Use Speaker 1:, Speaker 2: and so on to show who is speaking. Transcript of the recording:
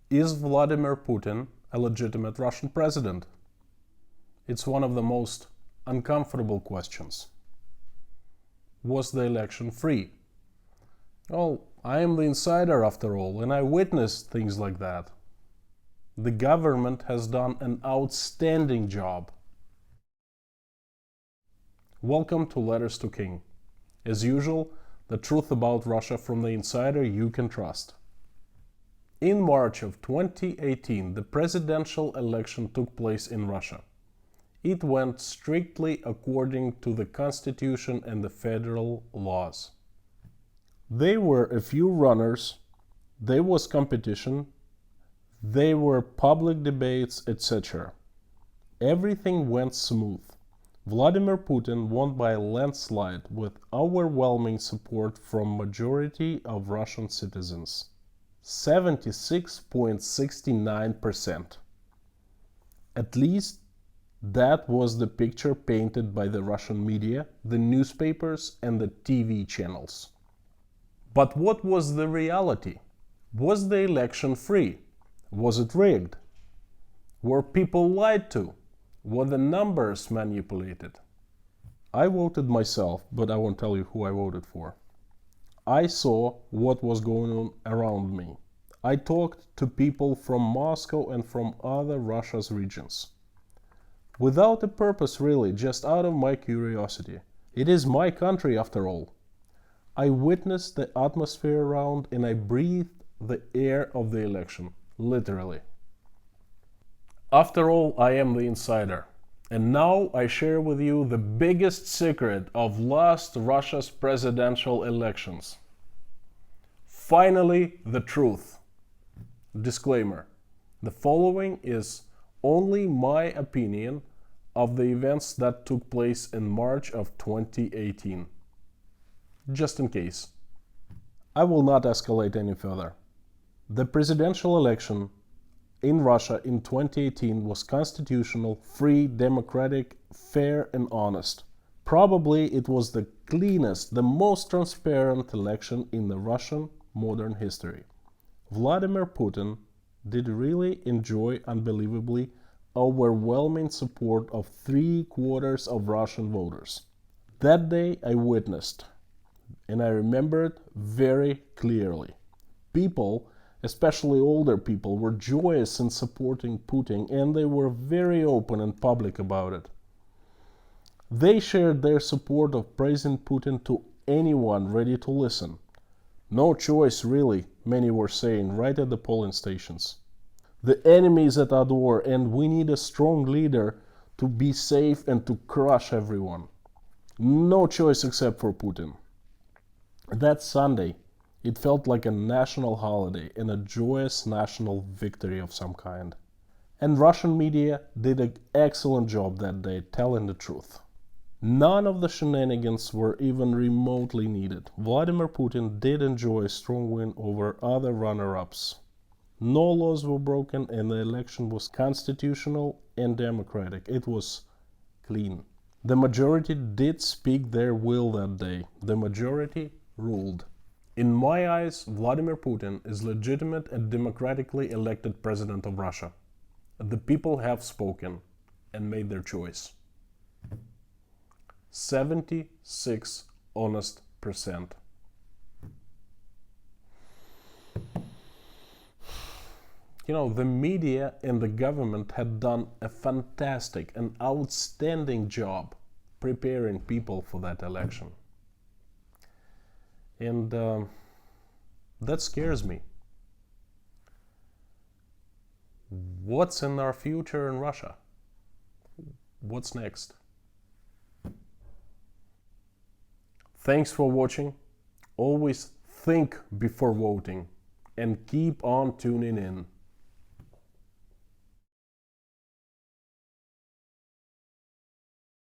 Speaker 1: Is Vladimir Putin a legitimate Russian president? It's one of the most uncomfortable questions. Was the election free? Well, I am the insider after all, and I witnessed things like that. The government has done an outstanding job. Welcome to Letters to King. As usual, the truth about Russia from the insider you can trust. In March of 2018, the presidential election took place in Russia. It went strictly according to the constitution and the federal laws. There were a few runners, there was competition, there were public debates, etc. Everything went smooth. Vladimir Putin won by a landslide with overwhelming support from majority of Russian citizens. 76.69%. At least that was the picture painted by the Russian media, the newspapers and the TV channels. But what was the reality? Was the election free? Was it rigged? Were people lied to? Were the numbers manipulated? I voted myself, but I won't tell you who I voted for. I saw what was going on around me. I talked to people from Moscow and from other Russia's regions. Without a purpose really, just out of my curiosity. It is my country after all. I witnessed the atmosphere around and I breathed the air of the election, literally. After all, I am the insider. And now I share with you the biggest secret of last Russia's presidential elections. Finally, the truth. Disclaimer. The following is only my opinion of the events that took place in March of 2018. Just in case. I will not escalate any further. The presidential election in Russia in 2018 was constitutional, free, democratic, fair and honest. Probably it was the cleanest, the most transparent election in the Russian modern history. Vladimir Putin did really enjoy unbelievably overwhelming support of 3/4 of Russian voters. That day I witnessed, and I remember it very clearly. People, especially older people, were joyous in supporting Putin, and they were very open and public about it. They shared their support of praising Putin to anyone ready to listen. No choice really, many were saying right at the polling stations. The enemy is at our door and we need a strong leader to be safe and to crush everyone. No choice except for Putin. That Sunday, it felt like a national holiday and a joyous national victory of some kind. And Russian media did an excellent job that day telling the truth. None of the shenanigans were even remotely needed. Vladimir Putin did enjoy a strong win over other runner-ups. No laws were broken and the election was constitutional and democratic. It was clean. The majority did speak their will that day. The majority ruled. In my eyes, Vladimir Putin is legitimate and democratically elected president of Russia. The people have spoken and made their choice. 76 honest %. You know, the media and the government had done a fantastic and outstanding job preparing people for that election. And that scares me. What's in our future in Russia? What's next? Thanks for watching. Always think before voting and keep on tuning in.